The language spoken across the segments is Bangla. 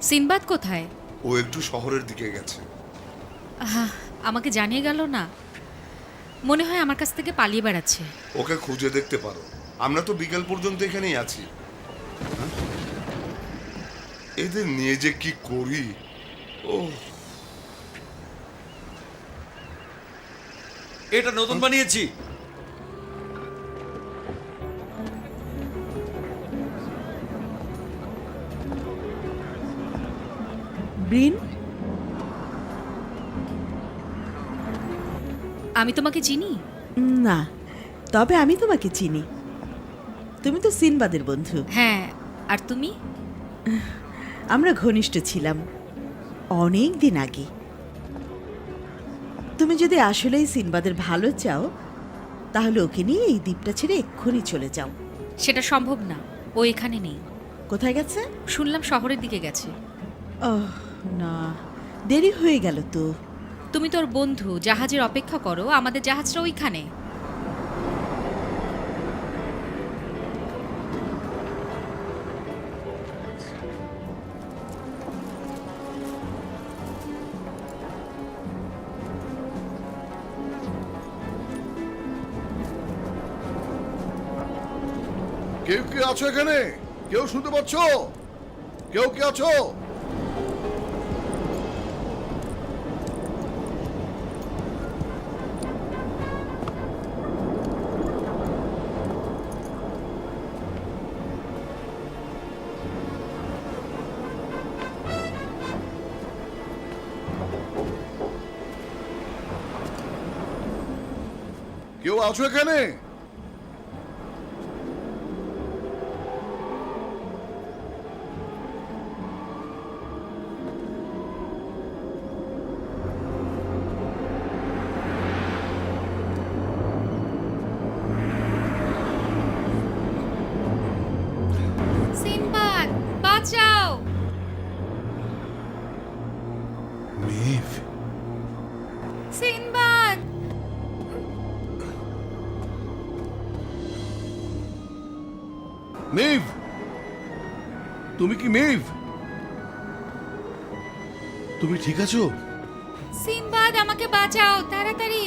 সিনবাদ কোথায়? ও একটু শহরের দিকে গেছে। আমাকে জানিয়ে গেল না। মনে হয় আমার কাছ থেকে পালিয়ে বেড়াচ্ছে। ওকে খুঁজে দেখতে পারো, আমরা তো বিকেল পর্যন্ত এখানেই আছি। হ্যাঁ? এদের নিয়ে যে কি করি। ও এটা নতুন বানিয়েছি। ব্রিন, আমি তোমাকে চিনি। না, তবে আমি তোমাকে চিনি। তুমি তো সিনবাদের বন্ধু। হ্যাঁ, আর তুমি? আমরা ঘনিষ্ঠ ছিলাম অনেক দিন আগে। তুমি যদি আসলেই সিনবাদের ভালো চাও, তাহলে ওকে নিয়ে এই দ্বীপটা ছেড়ে এক্ষুনি চলে যাও। সেটা সম্ভব না, ও এখানে নেই। কোথায় গেছে? শুনলাম শহরের দিকে গেছে। ওহ না, দেরি হয়ে গেল তো। তুমি তোর বন্ধু, জাহাজের অপেক্ষা করো, আমাদের জাহাজটা ওইখানে। কেউ কে আছো এখানে? কেউ শুনতে পাচ্ছ? কেউ কে আছো? কেউ আছো এখানে? সিনবাদ, বাঁচাও! মেভ, সিনবাদ! মেভ, তুমি কি মেভ? তুমি ঠিক আছো? সিনবাদ, আমাকে বাঁচাও তাড়াতাড়ি!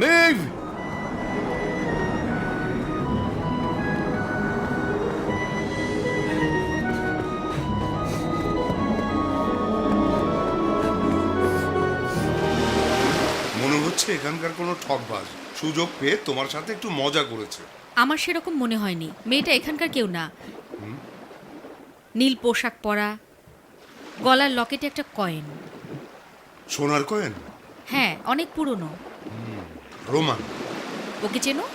মেভ! মনে হচ্ছে এখানকার কোনো ঠকবাজ সুযোগ পেয়ে তোমার সাথে একটু মজা করেছে। আমার সেরকম মনে হয়নি। মেয়েটা এখানকার কেউ না। নীল পোশাক পরা, গলার লকেটে একটা কয়েন। সোনার কয়েন? হ্যাঁ, অনেক পুরনো। রোমান? ওকে চেনো?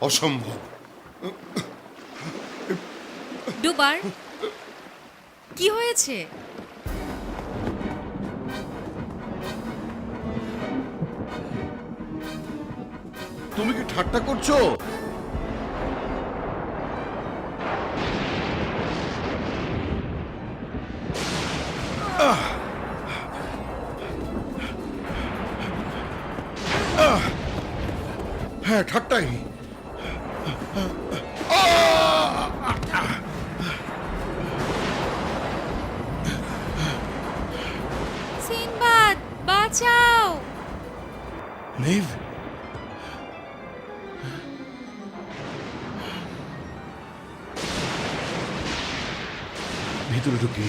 অসম্ভব। ডুবার, কি হয়েছে? তুমি কি ঠাট্টা করছো? হ্যাঁ, ঠাট্টাই। সিনবাদ, বাঁচাও! মেভ, ভিতরে ঢুকি।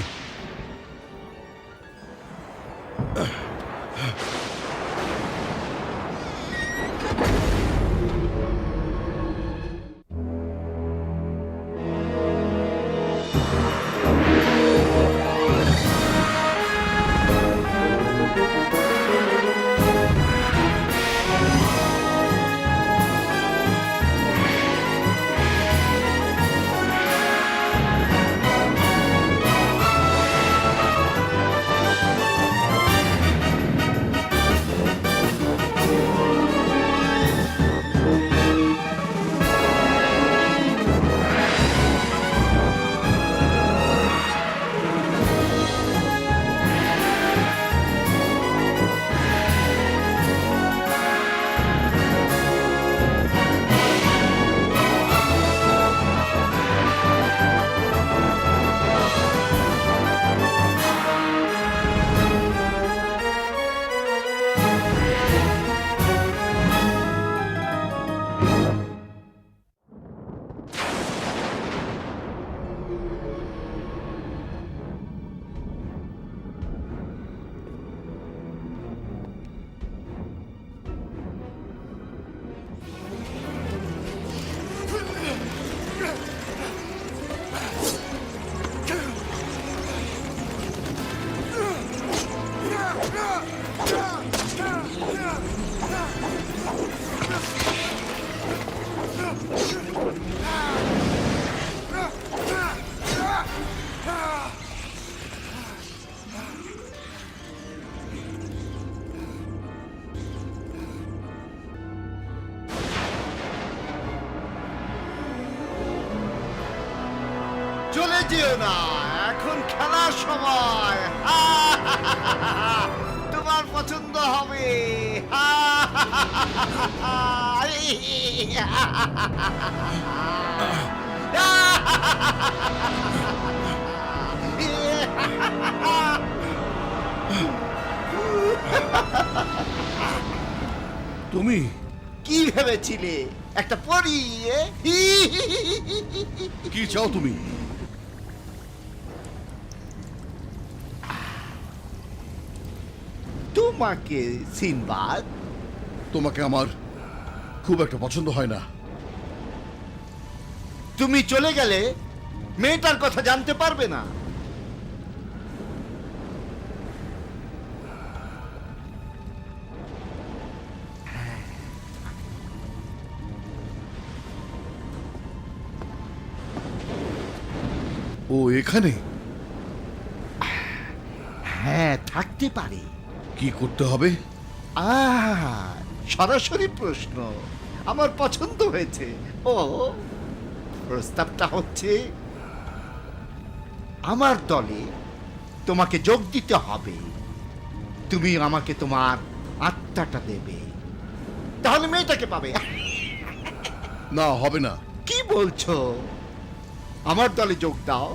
চলে যেও না, এখন খেলার সময়। তোমার পছন্দ হবে। তুমি কি ভেবেছিলে একটা পরী? কি চাও তুমি? তোমাকে সিনবাদ। তোমাকে আমার খুব একটা পছন্দ হয় না। তুমি চলে গেলে মেয়েটার কথা জানতে পারবে না। ও এখানে? হ্যাঁ, থাকতে পারে। কি করতে হবে? সরাসরি প্রশ্ন। আমার পছন্দ হয়েছে। ও প্রস্তাবটা হচ্ছে আমার দলে তোমাকে যোগ দিতে হবে। তুমি আমাকে তোমার আত্মাটা দেবে, তাহলে মেয়েটাকে পাবে। না, হবে না। কি বলছো? আমার দলে যোগ দাও।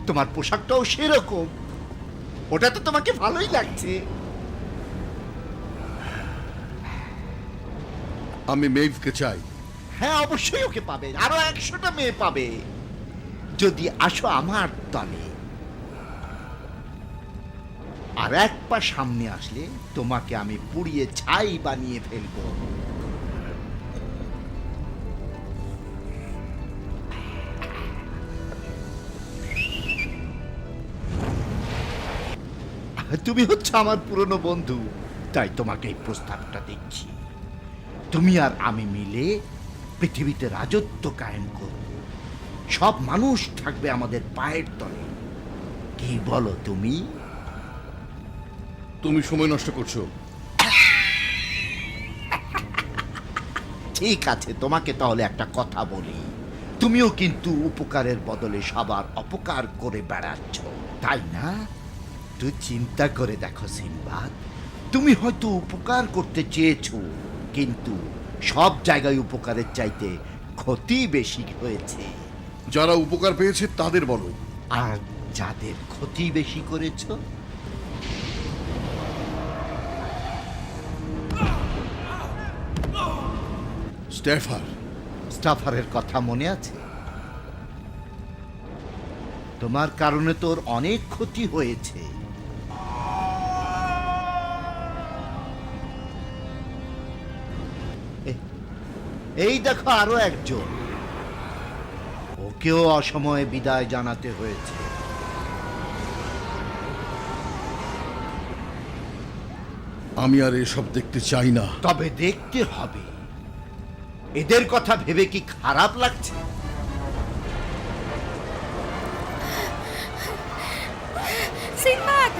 তোমার পোশাকটাও সেরকম, ওটা তো তোমাকে ভালোই লাগছে। আমি মেভকে চাই। হ্যাঁ, অবশ্যই ওকে পাবে, আরো 100টা মেয়ে পাবে যদি আসো আমার দলে। আর এক পা সামনে আসলে তোমাকে আমি পুড়িয়ে ছাই বানিয়ে ফেলবো। তুমি হচ্ছে আমার পুরনো বন্ধু, তাই তোমাকে এই প্রস্তাবটা দিচ্ছি। তুমি আর আমি মিলে পৃথিবীতে রাজত্ব কায়েম করব। সব মানুষ থাকবে আমাদের পায়ের তলে। কি বলো তুমি? তুমি সময় নষ্ট করছো। ঠিক আছে, তোমাকে তাহলে একটা কথা বলি। তুমিও কিন্তু উপকারের বদলে সবার অপকার করে বেড়াচ্ছ, তাই না? তুই চিন্তা করে দেখো সিনবাদ, তুমি হয়তো উপকার করতে চেয়েছো, কিন্তু সব জায়গায় উপকারের চাইতে ক্ষতি বেশি হয়েছে। যারা উপকার পেয়েছে তাদের বলো। আর যাদের ক্ষতি বেশি করেছো, স্টাফারের কথা মনে আছে? তোমার কারণে তোর অনেক ক্ষতি হয়েছে। এই দেখো আরো একজন, ওকেও অসময়ে বিদায় জানাতে হয়েছে। আমি আর এসব দেখতে চাই না। তবে দেখতে হবে। এদের কথা ভেবে কি খারাপ লাগছে? সিনবাদ!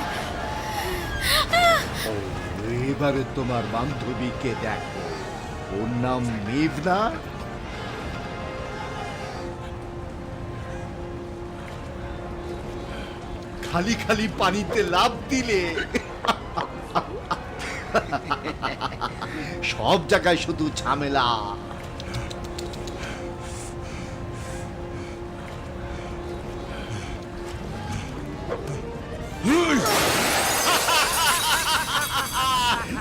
এবারে তোমার বান্ধবীকে দেখো, ওর নাম মেঘনা। খালি খালি পানিতে লাফ দিলে সব জায়গায় শুধু ঝামেলা।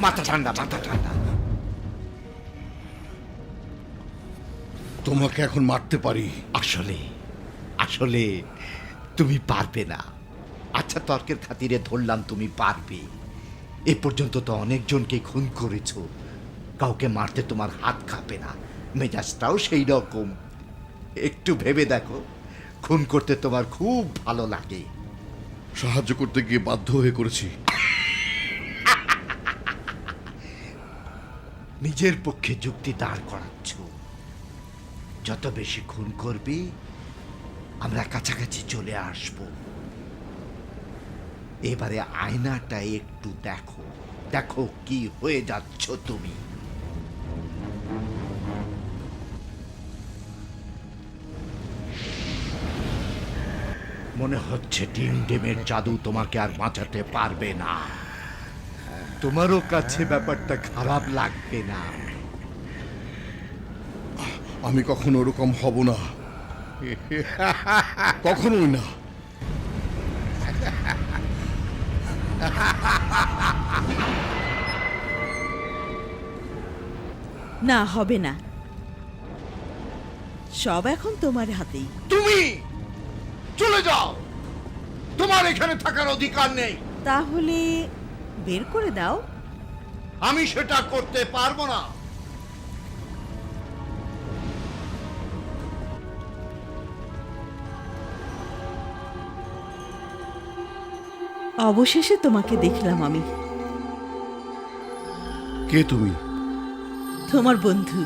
মাথা ঠান্ডা, মাথা ঠান্ডা। তোমাকে এখন মারতে পারি। আসলে আসলে তুমি পারবে না। আচ্ছা, তর্কের খাতিরে ধরলাম তুমি পারবে। এ পর্যন্ত তো অনেকজনকে খুন করেছো, কাউকে মারতে তোমার হাত কাঁপে না, মেজাজটাও সেই রকম। একটু ভেবে দেখো, খুন করতে তোমার খুব ভালো লাগে। সাহায্য করতে গিয়ে বাধ্য হয়ে করেছি। নিজের পক্ষে যুক্তি দাঁড় করাচ্ছ। যত বেশি খুন করবে, আমরা কাছাকাছি চলে আসব। এবারে আয়নাটা একটু দেখো, দেখো কি হয়ে যাচ্ছ তুমি। মনে হচ্ছে টিম টিমের জাদু তোমাকে আর বাঁচাতে পারবে না। তোমারও কাছে ব্যাপারটা খারাপ লাগবে না। আমি কখনো ওরকম হব না, কখনোই না। না, হবে না। সব এখন তোমার হাতেই। তুমি চলে যাও, তোমার এখানে থাকার অধিকার নেই। তাহলে বের করে দাও। আমি সেটা করতে পারবো না। অবশেষে তোমাকে দেখলাম আমি, কে তুমি? তোমার বন্ধু,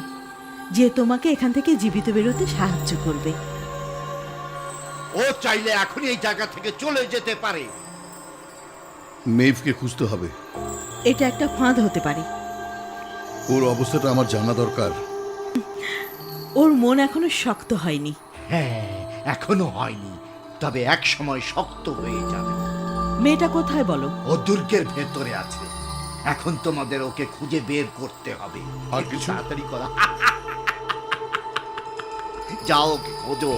যে তোমাকে এখান থেকে জীবিত বেরোতে সাহায্য করবে। ও চাইলে এখনই এই জায়গা থেকে চলে যেতে পারে। মেভকে খুঁজতে হবে। এটা একটা ফাঁদ হতে পারে। ওর অবস্থাটা আমার জানা দরকার। ওর মন এখনো শক্ত হয়নি। হ্যাঁ, এখনো হয়নি, তবে এক সময় শক্ত হয়ে যাবে। মেয়েটা কোথায় বলো? ও দুর্গের ভেতরে আছে। এখন তোমাদের ওকে খুঁজে বের করতে হবে। আর একটু কিছু? তাড়াতাড়ি করা। যাও, ওকে খোঁজো।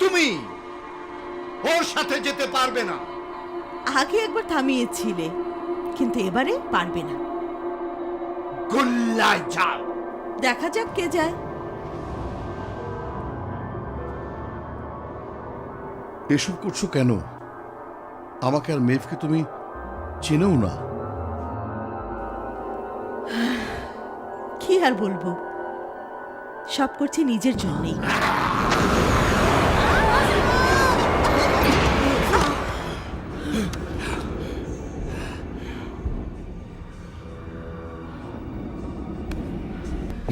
তুমি ওর সাথে যেতে পারবে না। আগে একবার থামিয়েছিলে, কিন্তু এবারে পারবে না। গোল্লায় যাও। দেখা যাক কে যায়। এসব করছো কেন? আমাকে আর মেভকে তুমি চেনেও না। কি আর বলবো, সব করছি নিজের জন্যই।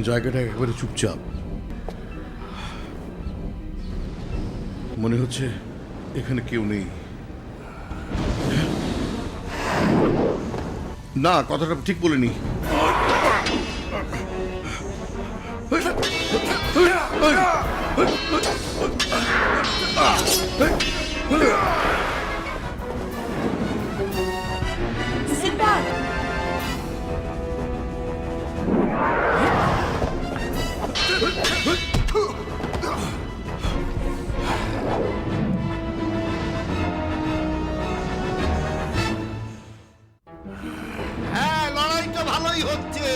জায়গাটা একেবারে চুপচাপ। মনে হচ্ছে এখানে কেউ নেই। না, কথাটা ঠিক বলিনি। সিম্বাদ! হ্যাঁ, লড়াই তো ভালোই হচ্ছে।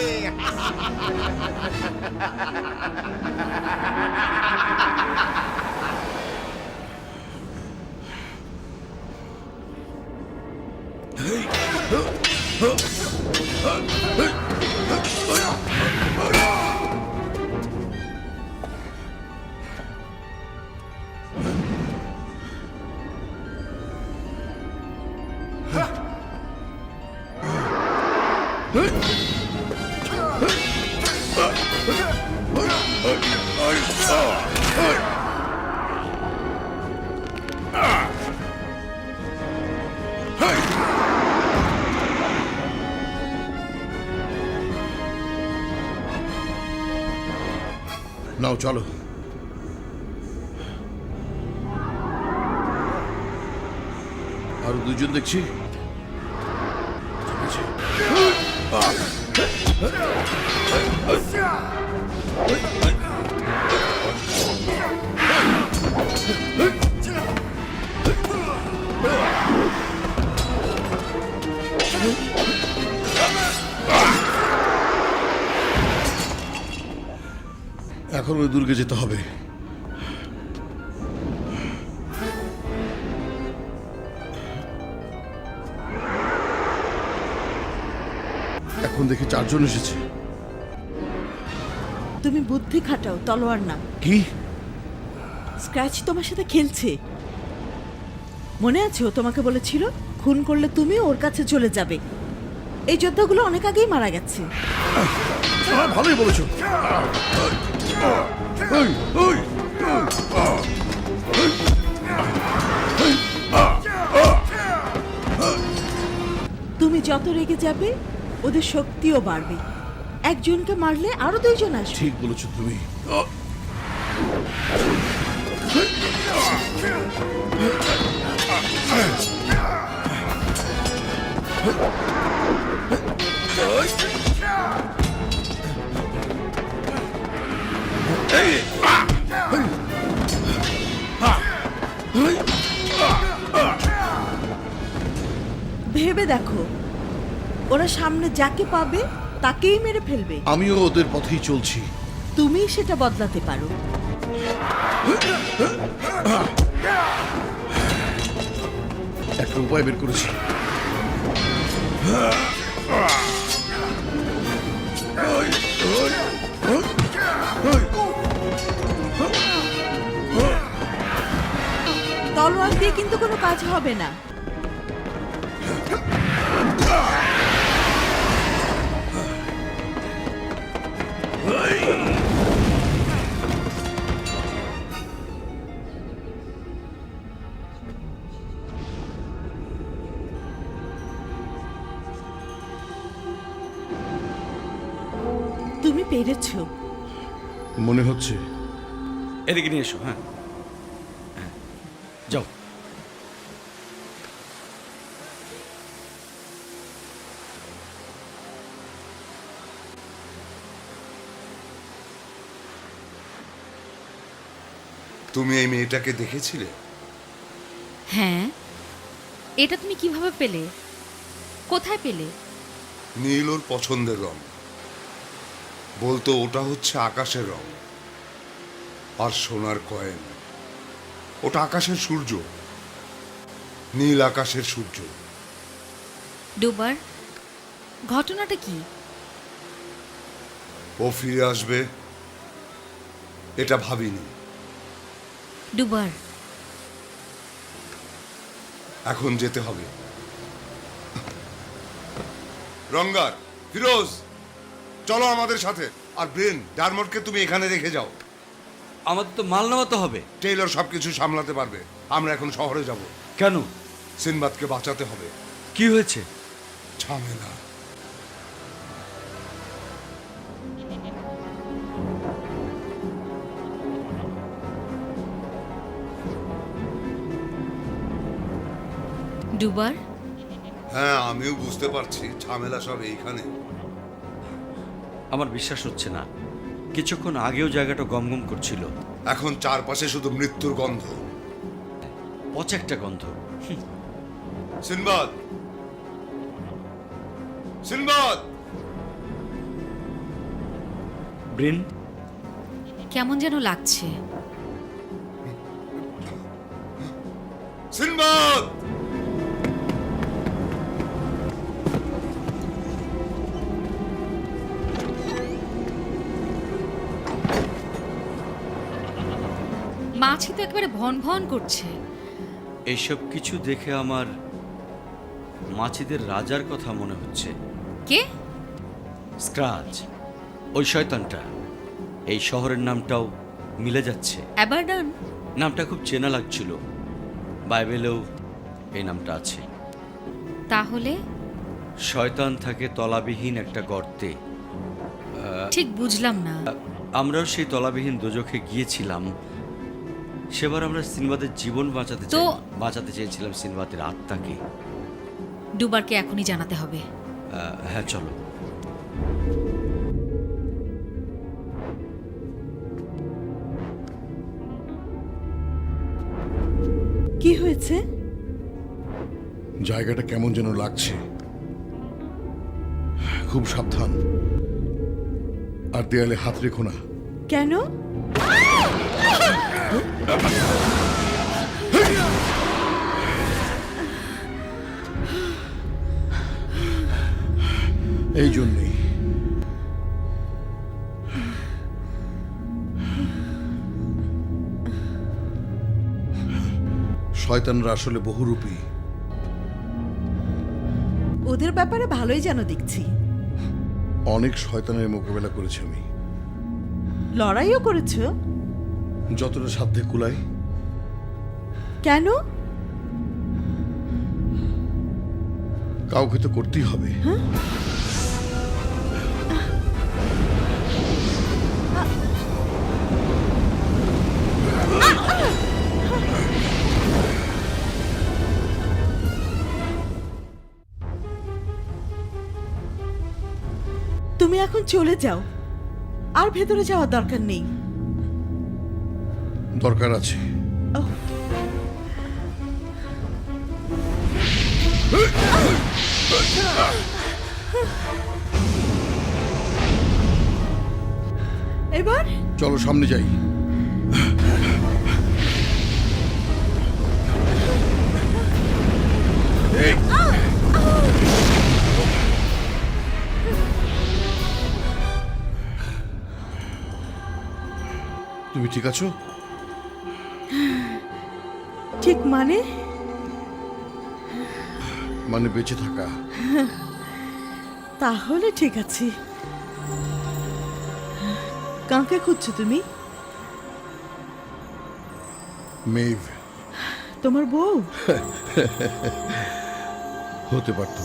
নাও চলো। আরো দুজন দেখছি। ঠিক আছে। এখন ওই দুর্গে যেতে হবে। এখন দেখি 4 জন এসেছে। তুমি বুদ্ধি খাটাও, তলোয়ার না। কি? স্ক্র্যাচ তোমার সাথে খেলছে। মনে আছে ও তোমাকে বলেছিল খুন করলে তুমি ওর কাছে চলে যাবে। এই যোদ্ধাগুলো অনেক আগেই মারা গেছে। ভালোই বলেছো। তুমি যত রেগে যাবে ওদের শক্তিও বাড়বে। একজনকে মারলে আরো 2 জন আসবে। ঠিক বলেছো তুমি। ভেবে দেখো, ওরা সামনে যাকে পাবে তাকেই মেরে ফেলবে। আমিও ওদের পথেই চলছি। তুমি সেটা বদলাতে পারো। একটা উপায় বের করেছি। তলোয়ার দিয়ে কিন্তু কোনো কাজ হবে না। তুমি পেরেছো। মনে হচ্ছে। এদিকে নিয়ে এসো। হ্যাঁ হ্যাঁ, যাও। তুমি এই মেয়েটাকে দেখেছিলে? হ্যাঁ, এটা তুমি কিভাবে পেলে? কোথায় পেলে? নীল ওর পছন্দের রং, বলতো ওটা হচ্ছে আকাশের রং। আর সোনার কয়েন, ওটা আকাশের সূর্য, নীল আকাশের সূর্য। ডুবার, ঘটনাটা কি? ও ফিরে আসবে এটা ভাবিনি। ডুবার, এখন যেতে হবে। রঙ্গার, ফিরোজ, চলো আমাদের সাথে। আর ব্রেন, ডারমটকে তুমি এখানে রেখে যাও। আমাদের তো মাল নামাতে হবে। টেইলর সবকিছু সামলাতে পারবে। আমরা এখন শহরে যাব। কেন? সিনবাদকে বাঁচাতে হবে। কি হয়েছে? ঝামেলা। ডুবার, হ্যাঁ, আমিও বুঝতে পারছি ঝামেলা সব এইখানে। আমার বিশ্বাস হচ্ছে না। কিছুক্ষণ আগেও জায়গাটা গমগম করছিল। এখন চারপাশে শুধু মৃত্যুর গন্ধ, পচা একটা গন্ধ। Sinbad, Sinbad! ব্রিন, কেমন যেন লাগছে। সিনবাদ! মাছি তো একেবারে ভন ভন করছে। এইসব কিছু দেখে আমার মাছিদের রাজার কথা মনে হচ্ছে। কে? স্ক্রাচ, ওই শয়তানটা। এই শহরের নামটাও মিলে যাচ্ছে। অ্যাবারডন? নামটা খুব চেনা লাগছিল। বাইবেলেও এই নামটা আছে। তাহলে শয়তান থাকে তলাবিহীন একটা গর্তে। ঠিক বুঝলাম না। আমরাও সেই তলাবিহীন দোজখে গিয়েছিলাম। সেবার আমরা সিনবাদের জীবন বাঁচাতে চেয়েছিলাম সিনবাদের আত্মাকে। ডুবারকে এখনই জানাতে হবে। হ্যাঁ, চলো। কি হয়েছে? জায়গাটা কেমন যেন লাগছে। খুব সাবধান। আর দেয়ালে হাত রেখো না। কেন? এই জন্যেই। শয়তানরা আসলে বহুরূপী। ওদের ব্যাপারে ভালোই জানো দেখছি। অনেক শয়তানের মোকাবেলা করেছি আমি। লড়াইও করেছো? যতটা সাধ্যে কুলাই। কেন? কাউকে তো করতেই হবে। এখন চলে যাও, আর ভেতরে যাওয়ার দরকার নেই। দরকার আছে। ওহ, এবার চলো সামনে যাই। এই, তুমি ঠিক আছো? ঠিক মানে? মানে বেঁচে থাকা। তাহলে ঠিক আছে। কাকে খুঁজছো তুমি? মেভ। তোমার বউ? হতে পারত।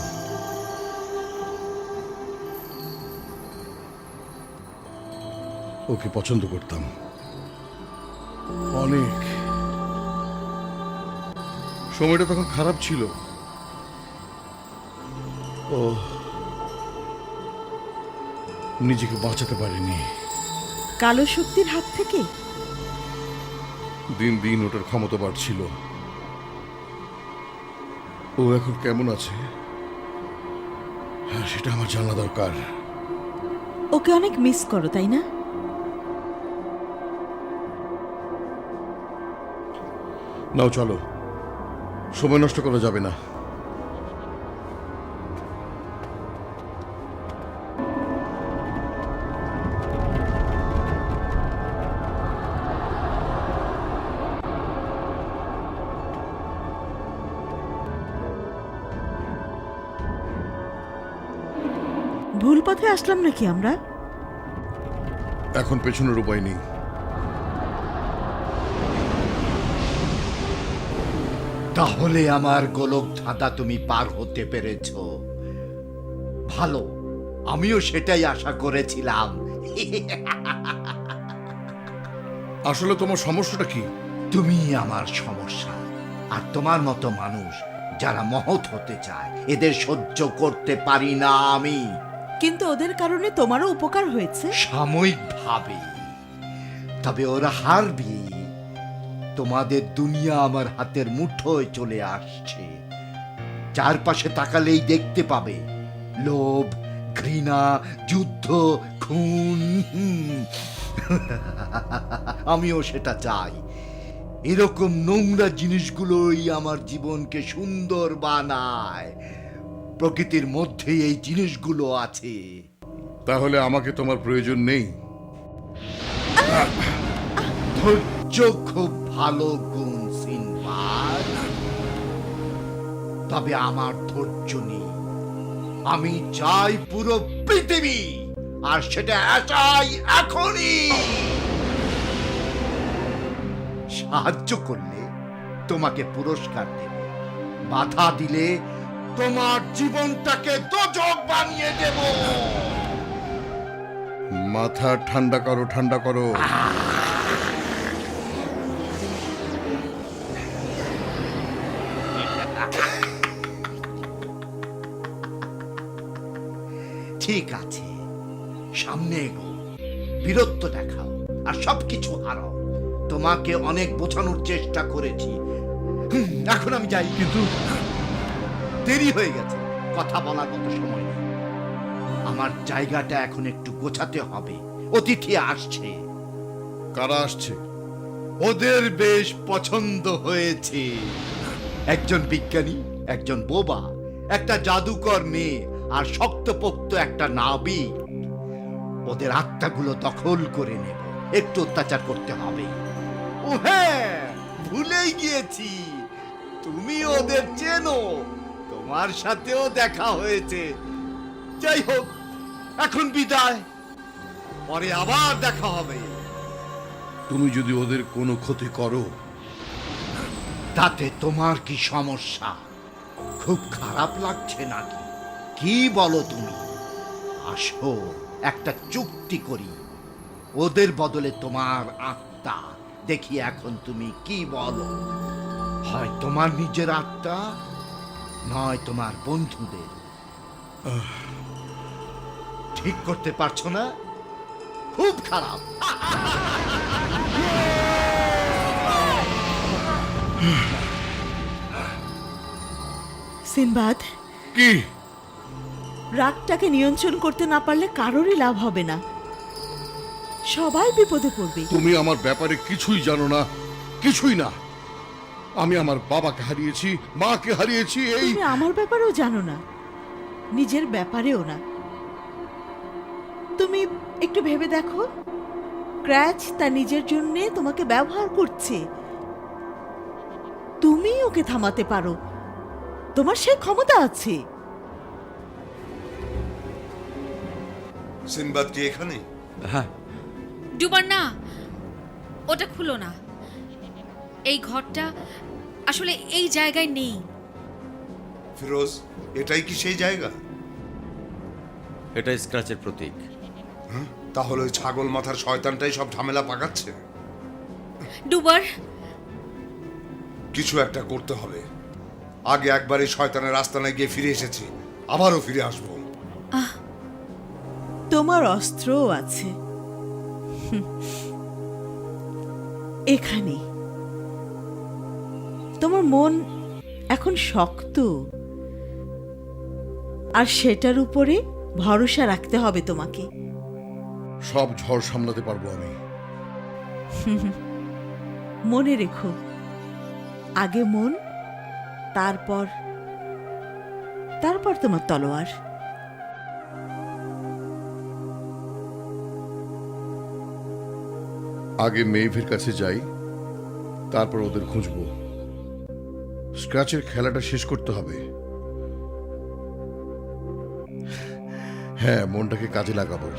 ওকে পছন্দ করতাম অনেক। সময়টা তখন খারাপ ছিল। ও নিজেকে বাঁচাতে পারেনি। কালো শক্তির হাত থেকে? দিন দিন ওটার ক্ষমতা বাড়ছিল। ও এখন কেমন আছে হ্যাঁ, সেটা আমার জানা দরকার। ওকে অনেক মিস করো, তাই না? নাও চলো, সময় নষ্ট করা যাবে না। ভুল পথে আসলাম নাকি আমরা? এখন পেছনের উপায় নেই। তাহলে আমার গোলক ধাঁধা তুমি পার হতে পেরেছ। ভালো, আমিও সেটাই আশা করেছিলাম। আসলে তোমার সমস্যাটা কি? তুমি আমার সমস্যা। আর তোমার মতো মানুষ যারা মহৎ হতে চায়, এদের সহ্য করতে পারি না আমি। কিন্তু ওদের কারণে তোমারও উপকার হয়েছে। সাময়িকভাবে, তবে ওরা হারবি। তোমাদের দুনিয়া আমার হাতের মুঠোয় চলে আসছে। চারপাশে তাকালেই দেখতে পাবে লোভ, ঘৃণা, যুদ্ধ, খুন। আমিও সেটা চাই। এরকম নোংরা জিনিসগুলোই আমার জীবনকে সুন্দর বানায়। প্রকৃতির মধ্যে এই জিনিসগুলো আছে। তাহলে আমাকে তোমার প্রয়োজন নেই। ধৈর্য খুব ভালো গুণ সিনবাদ, তবে আমার ধৈর্য নেই। আমি চাই পুরো পৃথিবী, আর সেটা চাই এখনই। সাহায্য করলে তোমাকে পুরস্কার দেব, বাধা দিলে তোমার জীবনটাকে দোজক বানিয়ে দেব। মাথা ঠান্ডা করো, ঠান্ডা করো। ঠিক আছে, সামনে এগো, বীরত্ব দেখাও, আর সবকিছু হারাও। তোমাকে অনেক বোঝানোর চেষ্টা করেছি। এখন আমি যাই। কিন্তু দেরি হয়ে গেছে, কথা বলার মতো সময় নেই। আমার জায়গাটা এখন একটু গোছাতে হবে। অতিথি আসছে। কারা আসছে? ওদের বেশ পছন্দ হয়েছে। একজন বিজ্ঞানী, একজন বোবা, একটা জাদুকর মেয়ে, আর শক্তপোক্ত একটা নাবিক। ওদের আত্মাগুলো দখল করে নেব। একটু অত্যাচার করতে হবে। ও হ্যাঁ, ভুলেই গিয়েছি, তুমি ওদের চেনো। তোমার সাথেও দেখা হয়েছে। যাই হোক, এখন বিদায়, পরে আবার দেখা হবে। তুমি যদি ওদের কোনো ক্ষতি করো, তাতে তোমার কি সমস্যা? খুব খারাপ লাগছে নাকি? কি বলো তুমি? আসো, একটা চুক্তি করি। ওদের বদলে তোমার আত্মা। দেখি এখন তুমি কি বলো। হয় তোমার নিজের আত্মা, নয় তোমার বন্ধুদের। ঠিক করতে পারছো না? খুব খারাপ। সিনবাদ, কি? রাগটাকে নিয়ন্ত্রণ করতে না পারলে কারোরই লাভ হবে না, সবাই বিপদে পড়বে। তুমি আমার ব্যাপারে কিছুই জানো না, কিছুই না। আমি আমার বাবাকে হারিয়েছি, মাকে হারিয়েছি, এই তুমি আমার ব্যাপারেও জানো না, নিজের ব্যাপারেও না। তুমি একটু ভেবে দেখো, ক্র্যাচ তার নিজের জন্য তোমাকে ব্যবহার করছে। তুমি ওকে থামাতে পারো, তোমার সেই ক্ষমতা আছে। সিনবাদ কি এখানে? হ্যাঁ, ডুবার না, ওটা খুলো না। এই ঘরটা আসলে এই জায়গায় নেই। ফিরোজ, এটাই কি সেই জায়গা? এটা স্ক্র্যাচের প্রতীক। তাহলে ওই ছাগল মাথার শয়তানটাই সব ঝামেলা পাকাচ্ছে। ডুবার, কিছু একটা করতে হবে। আগে একবার এই শয়তানের আস্তানায় গিয়ে ফিরে এসেছি, আবারও ফিরে আসবো। তোমার অস্ত্রও আছে এখানে। তোমার মন এখন শক্ত, আর সেটার উপরে ভরসা রাখতে হবে তোমাকে। সব ঝড় সামলাতে পারবো আমি। মনে রেখো, আগে মন, তারপর তোমার তলোয়ার। আগে মেইভের কাছে যাই, তারপর ওদের খুঁজবো। স্ক্র্যাচের খেলাটা শেষ করতে হবে। হ্যাঁ, মনটাকে কাজে লাগাবো।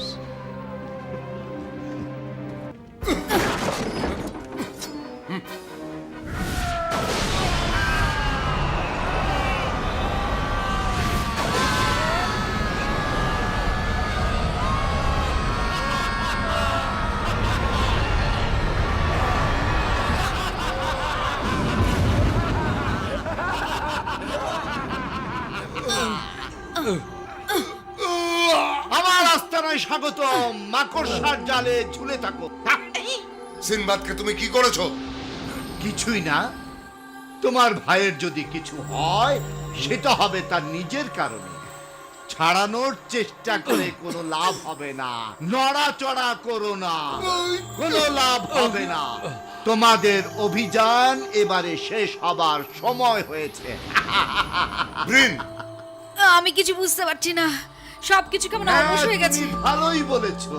আমার আস্তানায় স্বাগতম। মাকড়সার জালে ঝুলে থাকো। সিনবাদকে তুমি কি করেছো? কিছুই না। তোমার ভাইয়ের যদি কিছু হয়, সেটা হবে তার নিজের কারণে। ছাড়ানোর চেষ্টা করে কোনো লাভ হবে না। নড়াচড়া করো না, কোনো লাভ হবে না। তোমাদের অভিযান এবারে শেষ হবার সময় হয়েছে। ব্রিন, আমি কিছু বুঝতে পারছি না, সবকিছু কেমন অবশ হয়ে গেছে। তুমি ভালোই বলেছো।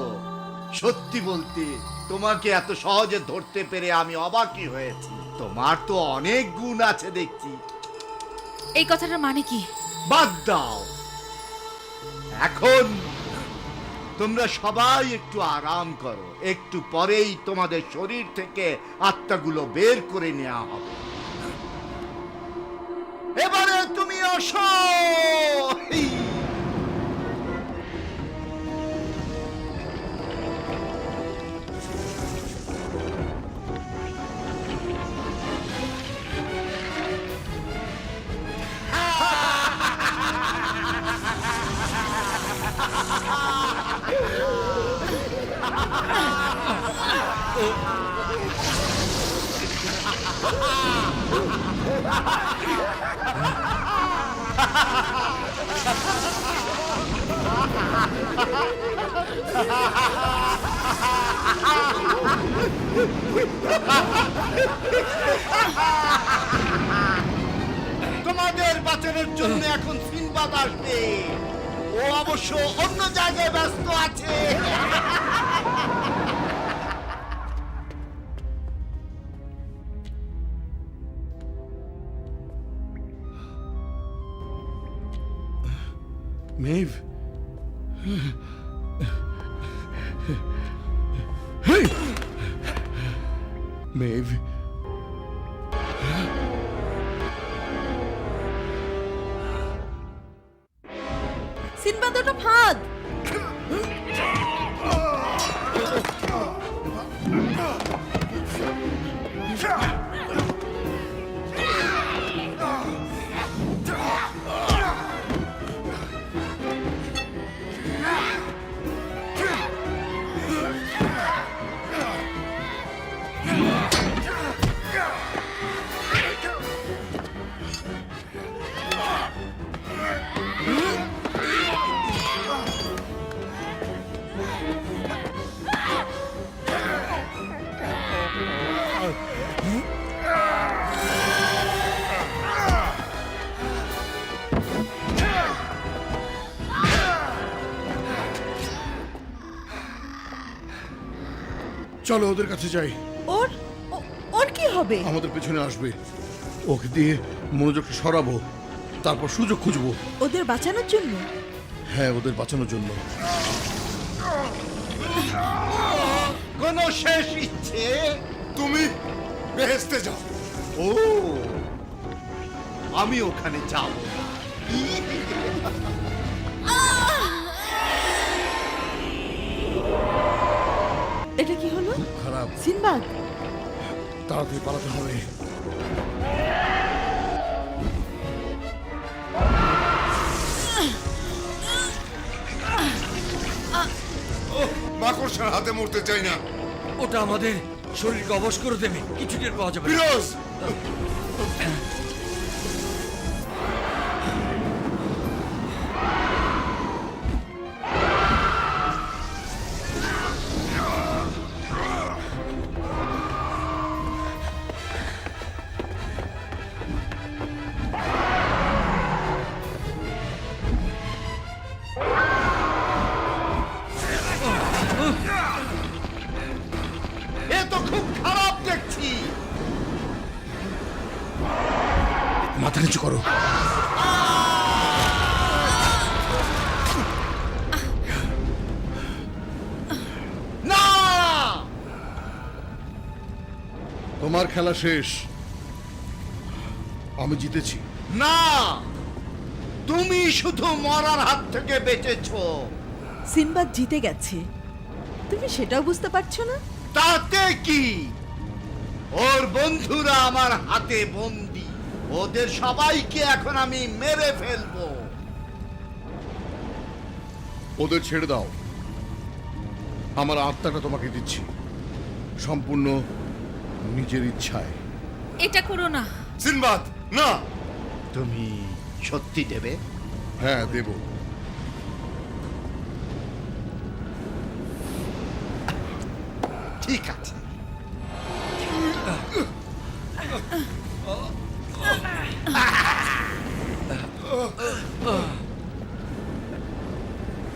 সত্যি বলতে, তোমাকে এত সহজে ধরতে পেরে আমি অবাকই হয়েছি। তোমার তো অনেক গুণ আছে দেখছি। এই কথাটার মানে কি? বাদ দাও। এখন তোমরা সবাই একটু আরাম করো। একটু পরেই তোমাদের শরীর থেকে আত্মাগুলো বের করে নেওয়া হবে। এবারে তুমি আসো। তোমাদের বাঁচানোর জন্য এখন সিনবাদ আসবে। ও অবশ্য অন্য জায়গায় ব্যস্ত আছে। মেইভ, হেই! মেইভ, সিনবাদ, ওটা ফাঁদ। চলো ওদের কাছে যাই। ওর ওর কি হবে? আমাদের পেছনে আসবে, ওকে দিয়ে মনোযোগটা সরাবো, তারপর সুযোগ খুঁজবো। ওদের বাঁচানোর জন্য? হ্যাঁ, ওদের বাঁচানোর জন্য। কোন শেষ ইচ্ছে? তুমি বেহেস্তে যাও। ও, আমি ওখানে যাব। এটা কি হলো? খারাপ, সিনবাদ, তাড়াতাড়ি পালাতে হবে। মাকড়সার হাতে মরতে চাই না। ওটা আমাদের শরীরকে অবশ করে দেবে, কিছু টের পাওয়া যাবে না। ফিরোজ, এ তো খুব খারাপ দেখছি। মাথা নিচু করো। না, তোমার খেলা শেষ, আমি জিতেছি। না, তুমি শুধু মরার হাত থেকে বেঁচেছো। সিনবাদ জিতে গেছে, তুমি সেটাও বুঝতে পারছো না? তাতে কি? ওর বন্ধুরা আমার হাতে বন্দি, ওদের সবাইকে এখন আমি মেরে ফেলবো। ওদের ছেড়ে দাও, আমার আত্মাটা তোমাকে দিচ্ছি, সম্পূর্ণ নিজের ইচ্ছায়। এটা করো না। সিনবাদ, না। তুমি সত্যি দেবে? হ্যাঁ, দেব। ঠিক আছে।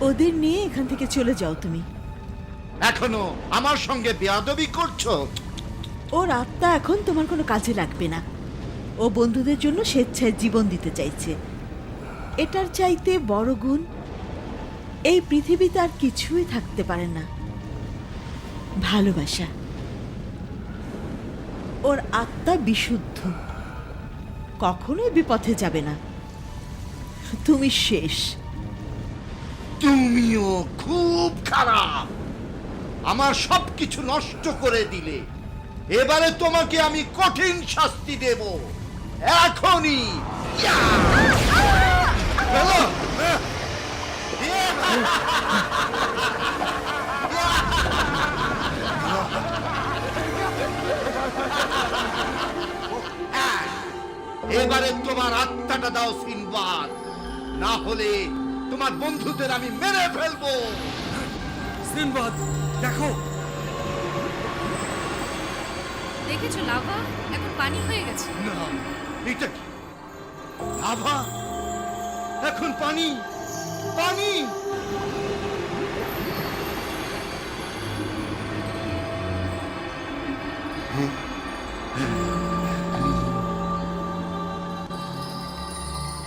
ওদের নিয়ে এখান থেকে চলে যাও তুমি। এখনো আমার সঙ্গে বেয়াদবি করছো? ওর আত্মা এখন তোমার কোনো কাজে লাগবে না। ও বন্ধুদের জন্য স্বেচ্ছায় জীবন দিতে চাইছে। এটার চাইতে বড় গুণ এই পৃথিবীতে আর কিছুই থাকতে পারে না। ভালোবাসা। ওর আত্মা বিশুদ্ধ, কখনোই বিপথে যাবে না। তুমি শেষ। তুমিও খুব খারাপ, আমার সবকিছু নষ্ট করে দিলে। এবারে তোমাকে আমি কঠিন শাস্তি দেব, এখনই। ইয়া! এবারে তোমার আত্মাটা দাও সিনবাদ, না হলে তোমার বন্ধুদের আমি মেরে ফেলবো। সিনবাদ, দেখো, দেখেছো লাভা এখন পানি হয়ে গেছে। না, এটা কি? লাভা এখন পানি? পানি?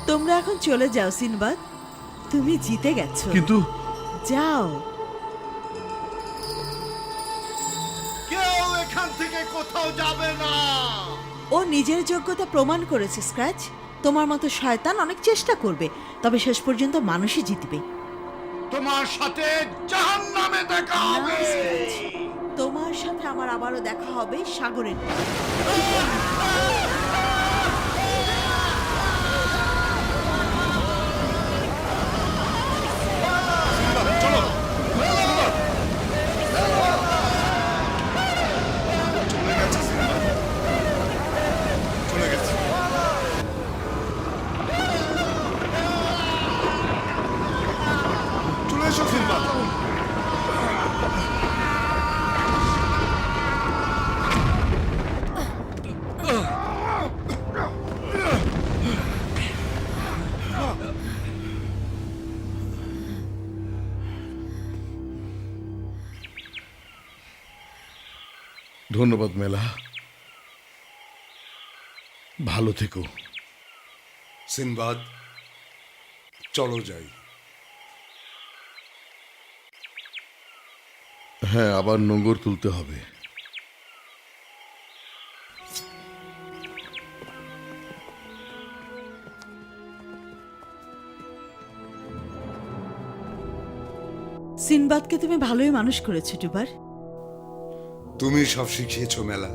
তোমরা এখন চলে যাও সিনবাদ, তুমি জিতে গেছো। কিন্তু যাও। কেউ এখান থেকে কোথাও যাবে না। ও নিজের যোগ্যতা প্রমাণ করেছে স্ক্র্যাচ। তোমার মতো শয়তান অনেক চেষ্টা করবে, তবে শেষ পর্যন্ত মানুষই জিতবে। তোমার সাথে জাহান্নামে দেখা হবে। না, স্ক্র্যাচ, তোমার সাথে আমার আবারও দেখা হবে সাগরের পাড়ে। চলো। চলে গেছে সিনবাদ, চলে গেছে। চলে এসো সিনবাদ। ধন্যবাদ মেলা, ভালো থেকো। সিনবাদ, চলো যাই। হ্যাঁ, আবার নোঙর তুলতে হবে। সিনবাদকে তুমি ভালোই মানুষ করেছো ডুবার। তুমি সব শিখিয়েছো মেলা।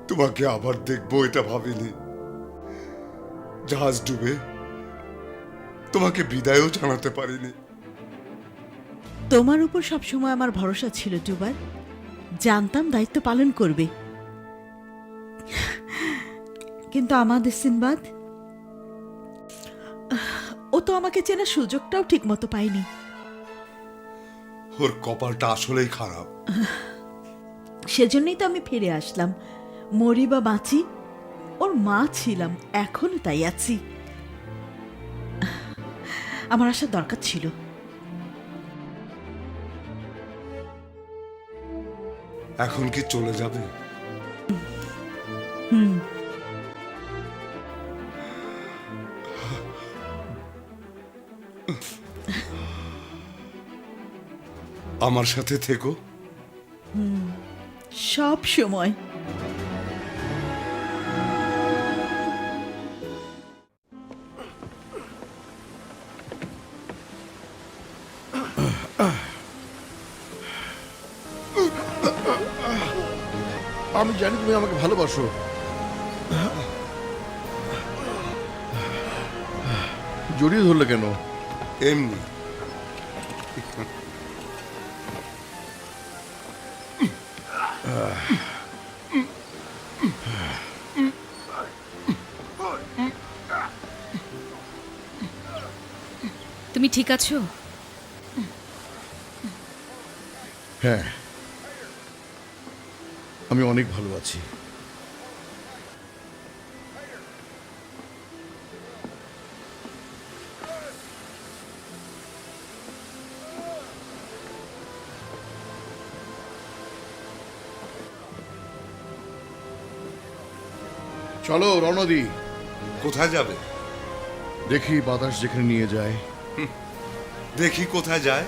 তোমাকে আবার দেখবো এটা ভাবিনি। জাহাজ ডুবে তোমাকে বিদায়ও জানাতে পারিনি। তোমার উপর সবসময় আমার ভরসা ছিল ডুবার, জানতাম দায়িত্ব পালন করবে। কিন্তু আমাদের সিনবাদ, ও তো আমাকে চেনার সুযোগটাও ঠিক মতো পায়নি। ওর কপালটা আসলেই খারাপ। সেজন্যই তো আমি ফিরে আসলাম। মরি বা বাঁচি, ওর মা ছিলাম, এখনো তাই আছি। আমার আসার দরকার ছিল। এখন কি চলে যাবে? আমার সাথে থেকো। সব সময়। আমি জানি তুমি আমাকে ভালোবাসো। জড়িয়ে ধরলে কেন? এমনি। তুমি ঠিক আছো? হ্যাঁ, আমি অনেক ভালো আছি। চলো রণদি, কোথায় যাবে? দেখি বাতাস যেখানে নিয়ে যায়। দেখি কোথায় যায়।